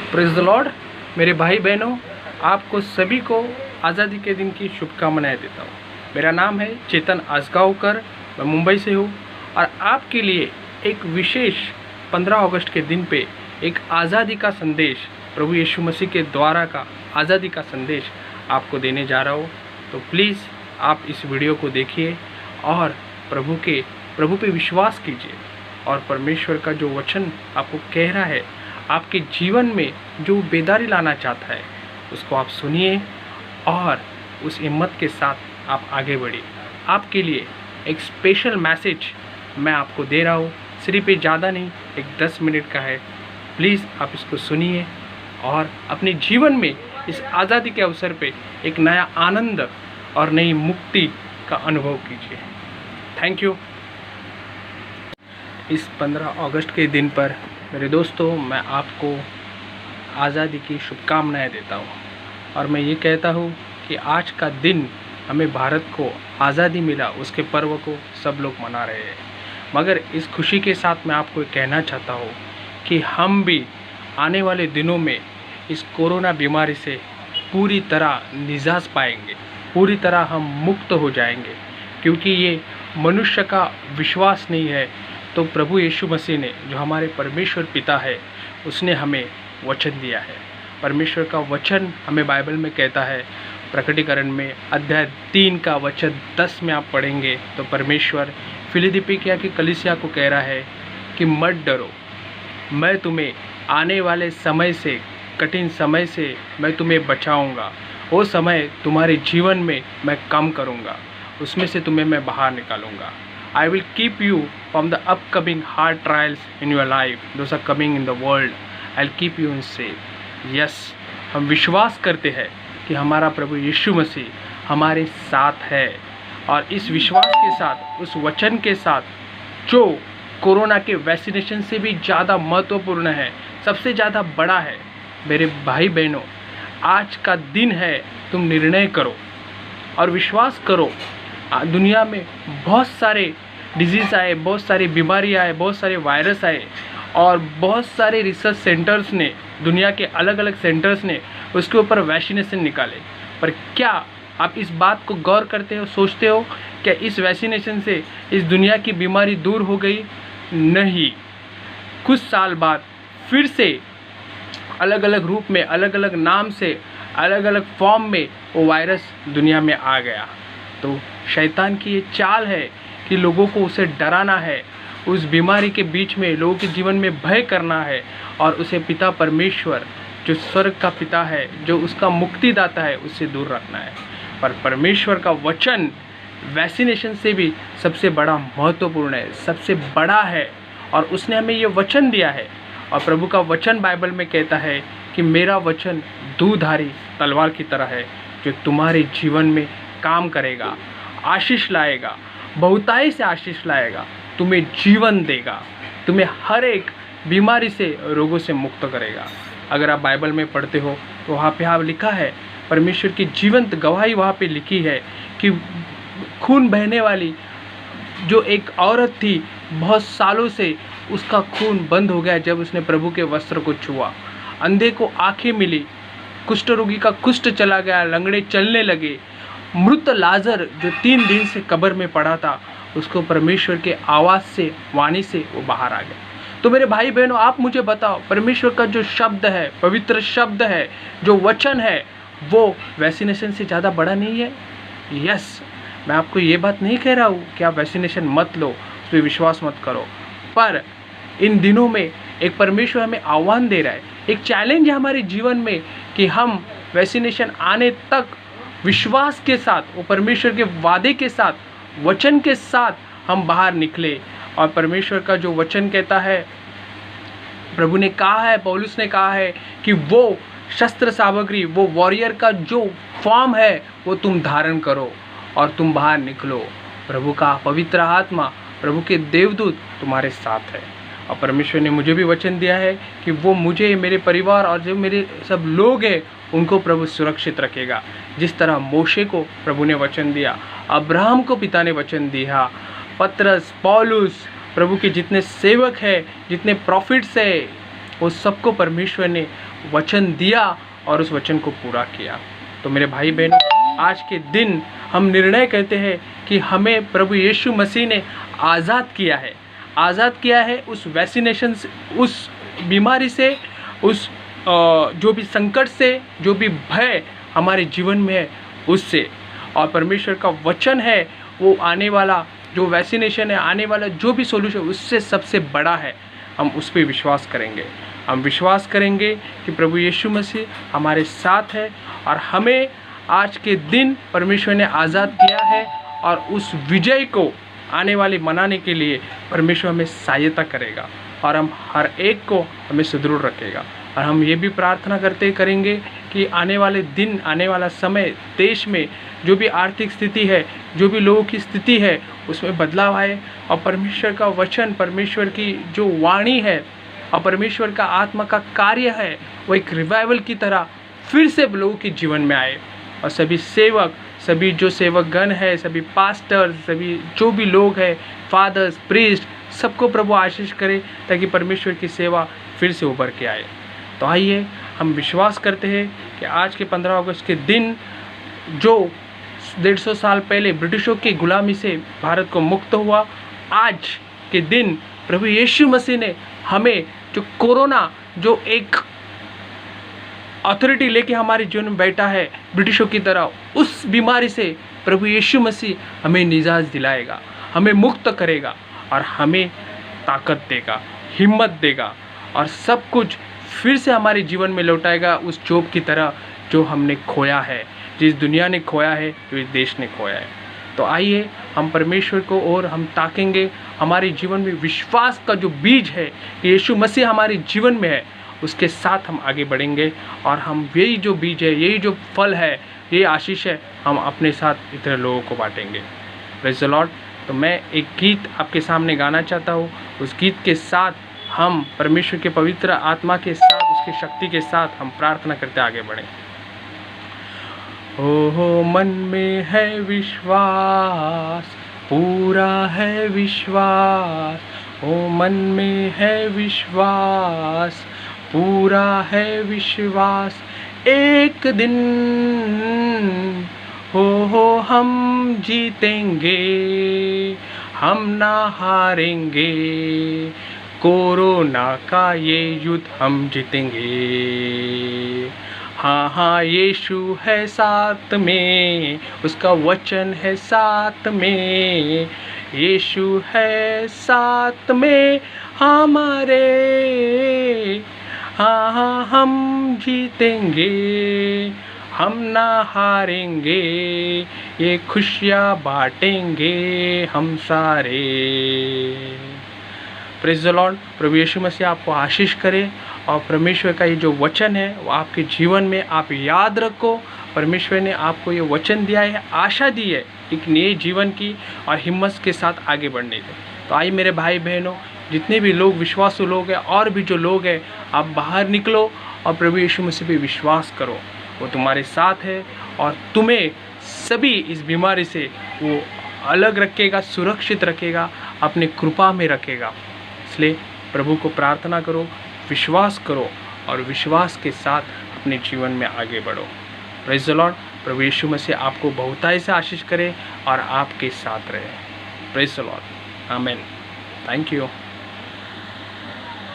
Praise the Lord. मेरे भाई बहनों, आपको सभी को आज़ादी के दिन की शुभकामनाएं देता हूँ। मेरा नाम है चेतन आसगांवकर, मैं मुंबई से हूँ और आपके लिए एक विशेष 15 अगस्त के दिन पे एक आज़ादी का संदेश, प्रभु यीशु मसीह के द्वारा का आज़ादी का संदेश आपको देने जा रहा हूँ। तो प्लीज़ आप इस वीडियो को देखिए और प्रभु पे विश्वास कीजिए और परमेश्वर का जो वचन आपको कह रहा है, आपके जीवन में जो बेदारी लाना चाहता है, उसको आप सुनिए और उस हिम्मत के साथ आप आगे बढ़िए। आपके लिए एक स्पेशल मैसेज मैं आपको दे रहा हूँ, सिर्फ ये ज़्यादा नहीं, एक 10 मिनट का है। प्लीज़ आप इसको सुनिए और अपने जीवन में इस आज़ादी के अवसर पे एक नया आनंद और नई मुक्ति का अनुभव कीजिए। Thank you. इस 15 अगस्त के दिन पर मेरे दोस्तों, मैं आपको आज़ादी की शुभकामनाएं देता हूं और मैं ये कहता हूं कि आज का दिन हमें भारत को आज़ादी मिला, उसके पर्व को सब लोग मना रहे हैं। मगर इस खुशी के साथ मैं आपको कहना चाहता हूं कि हम भी आने वाले दिनों में इस कोरोना बीमारी से पूरी तरह निजात पाएंगे, पूरी तरह हम मुक्त हो जाएंगे, क्योंकि ये मनुष्य का विश्वास नहीं है। तो प्रभु यीशु मसीह ने, जो हमारे परमेश्वर पिता है, उसने हमें वचन दिया है। परमेश्वर का वचन हमें बाइबल में कहता है, प्रकटीकरण में अध्याय 3 का वचन 10 में आप पढ़ेंगे तो परमेश्वर फिलिदिपिया की कलीसिया को कह रहा है कि मत डरो, मैं तुम्हें आने वाले समय से, कठिन समय से मैं तुम्हें बचाऊंगा। वो समय तुम्हारे जीवन में मैं कम करूंगा, उसमें से तुम्हें मैं बाहर निकालूंगा। I will keep you from the upcoming hard trials in your life. Those are coming in the world. I'll keep you in safe. Yes, हम विश्वास करते हैं कि हमारा प्रभु यीशु मसीह हमारे साथ है और इस विश्वास के साथ, उस वचन के साथ, जो कोरोना के वैक्सीनेशन से भी ज़्यादा महत्वपूर्ण है, सबसे ज़्यादा बड़ा है, मेरे भाई बहनों, आज का दिन है। तुम निर्णय करो और विश्वास करो। दुनिया में बहुत सारे डिजीज़ आए, बहुत सारी बीमारी आए, बहुत सारे वायरस आए और बहुत सारे रिसर्च सेंटर्स ने, दुनिया के अलग अलग सेंटर्स ने उसके ऊपर वैक्सीनेशन निकाले। पर क्या आप इस बात को गौर करते हो, सोचते हो क्या इस वैक्सीनेशन से इस दुनिया की बीमारी दूर हो गई? नहीं। कुछ साल बाद फिर से अलग अलग रूप में, अलग अलग नाम से, अलग अलग फॉर्म में वो वायरस दुनिया में आ गया। तो शैतान की ये चाल है कि लोगों को उसे डराना है, उस बीमारी के बीच में लोगों के जीवन में भय करना है और उसे पिता परमेश्वर, जो स्वर्ग का पिता है, जो उसका मुक्तिदाता है, उससे दूर रखना है। पर परमेश्वर का वचन वैक्सीनेशन से भी सबसे बड़ा महत्वपूर्ण है, सबसे बड़ा है और उसने हमें ये वचन दिया है। और प्रभु का वचन बाइबल में कहता है कि मेरा वचन दूधारी तलवार की तरह है, जो तुम्हारे जीवन में काम करेगा, आशीष लाएगा, बहुताई से आशीष लाएगा, तुम्हें जीवन देगा, तुम्हें हर एक बीमारी से, रोगों से मुक्त करेगा। अगर आप बाइबल में पढ़ते हो तो वहाँ पे आप लिखा है, परमेश्वर की जीवंत गवाही वहाँ पे लिखी है कि खून बहने वाली जो एक औरत थी, बहुत सालों से उसका खून बंद हो गया जब उसने प्रभु के वस्त्र को छुआ। अंधे को आँखें मिली, कुष्ठ रोगी का कुष्ठ चला गया, लंगड़े चलने लगे। मृत लाजर जो 3 दिन से कब्र में पड़ा था, उसको परमेश्वर के आवाज़ से, वाणी से वो बाहर आ गया। तो मेरे भाई बहनों, आप मुझे बताओ, परमेश्वर का जो शब्द है, पवित्र शब्द है, जो वचन है, वो वैक्सीनेशन से ज़्यादा बड़ा नहीं है? यस, मैं आपको ये बात नहीं कह रहा हूँ कि आप वैक्सीनेशन मत लो, उस पर विश्वास मत करो। पर इन दिनों में एक परमेश्वर हमें आह्वान दे रहा है, एक चैलेंज है हमारे जीवन में कि हम वैक्सीनेशन आने तक विश्वास के साथ, वो परमेश्वर के वादे के साथ, वचन के साथ हम बाहर निकले। और परमेश्वर का जो वचन कहता है, प्रभु ने कहा है, पौलुस ने कहा है कि वो शस्त्र सामग्री, वो वॉरियर का जो फॉर्म है, वो तुम धारण करो और तुम बाहर निकलो। प्रभु का पवित्र आत्मा, प्रभु के देवदूत तुम्हारे साथ है। और परमेश्वर ने मुझे भी वचन दिया है कि वो मुझे, मेरे परिवार और जो मेरे सब लोग हैं, उनको प्रभु सुरक्षित रखेगा। जिस तरह मोशे को प्रभु ने वचन दिया, अब्राहम को पिता ने वचन दिया, पतरस, पौलुस, प्रभु के जितने सेवक हैं, जितने प्रॉफिट्स हैं, वो सबको परमेश्वर ने वचन दिया और उस वचन को पूरा किया। तो मेरे भाई बहनों, आज के दिन हम निर्णय करते हैं कि हमें प्रभु यीशु मसीह ने आज़ाद किया है, आज़ाद किया है उस वैक्सीनेशन से, उस बीमारी से, उस जो भी संकट से, जो भी भय हमारे जीवन में है उससे। और परमेश्वर का वचन है वो आने वाला जो वैक्सीनेशन है, आने वाला जो भी सॉल्यूशन उससे सबसे बड़ा है। हम उस पर विश्वास करेंगे, हम विश्वास करेंगे कि प्रभु यीशु मसीह हमारे साथ है और हमें आज के दिन परमेश्वर ने आज़ाद किया है और उस विजय को आने वाले मनाने के लिए परमेश्वर हमें सहायता करेगा और हम हर एक को हमें सुदृढ़ रखेगा। और हम ये भी प्रार्थना करते करेंगे कि आने वाले दिन, आने वाला समय देश में जो भी आर्थिक स्थिति है, जो भी लोगों की स्थिति है उसमें बदलाव आए और परमेश्वर का वचन, परमेश्वर की जो वाणी है और परमेश्वर का आत्मा का कार्य है वो एक रिवाइवल की तरह फिर से लोगों के जीवन में आए। और सभी सेवक, सभी जो सेवकगण है, सभी पास्टर, सभी जो भी लोग हैं, फादर्स, प्रीस्ट, सबको प्रभु आशीष करे ताकि परमेश्वर की सेवा फिर से उभर के आए। तो आइए हम विश्वास करते हैं कि आज के 15 अगस्त के दिन जो 150 साल पहले ब्रिटिशों की गुलामी से भारत को मुक्त हुआ, आज के दिन प्रभु यीशु मसीह ने हमें जो कोरोना, जो एक अथॉरिटी लेके हमारे जीवन में बैठा है ब्रिटिशों की तरह, उस बीमारी से प्रभु यीशु मसीह हमें निजात दिलाएगा, हमें मुक्त करेगा और हमें ताकत देगा, हिम्मत देगा और सब कुछ फिर से हमारे जीवन में लौटाएगा उस जोब की तरह जो हमने खोया है, जिस दुनिया ने खोया है, जो इस देश ने खोया है। तो आइए हम परमेश्वर को और हम ताकेंगे, हमारे जीवन में विश्वास का जो बीज है यीशु मसीह हमारे जीवन में है, उसके साथ हम आगे बढ़ेंगे और हम यही जो बीज है, यही जो फल है, यही आशीष है, हम अपने साथ इतने लोगों को बांटेंगे। Praise the Lord. तो मैं एक गीत आपके सामने गाना चाहता हूँ, उस गीत के साथ हम परमेश्वर के पवित्र आत्मा के साथ, उसकी शक्ति के साथ हम प्रार्थना करते आगे बढ़ें। हो मन में है विश्वास, पूरा है विश्वास, ओ मन में है विश्वास, पूरा है विश्वास, एक दिन हो हम जीतेंगे, हम ना हारेंगे, कोरोना का ये युद्ध हम जीतेंगे। हाँ हाँ यीशु है साथ में, उसका वचन है साथ में, यीशु है साथ में हमारे, हाँ हाँ हम जीतेंगे, हम ना हारेंगे, ये खुशियाँ बांटेंगे हम सारे। Praise the lord. प्रभु यीशु मसीह आपको आशीष करे और परमेश्वर का ये जो वचन है वो आपके जीवन में आप याद रखो। परमेश्वर ने आपको ये वचन दिया है, आशा दी है एक नए जीवन की और हिम्मत के साथ आगे बढ़ने की। तो आइए मेरे भाई बहनों, जितने भी लोग विश्वासु लोग हैं और भी जो लोग हैं, आप बाहर निकलो और प्रभु यीशु मसीह पे विश्वास करो, वो तुम्हारे साथ है और तुम्हें सभी इस बीमारी से वो अलग रखेगा, सुरक्षित रखेगा, अपनी कृपा में रखेगा। इसलिए प्रभु को प्रार्थना करो, विश्वास करो और विश्वास के साथ अपने जीवन में आगे बढ़ो। Praise the lord. प्रभु यीशु मसीह आपको बहुतायत से आशीष करे और आपके साथ रहे। Praise the lord. आमीन। Thank you.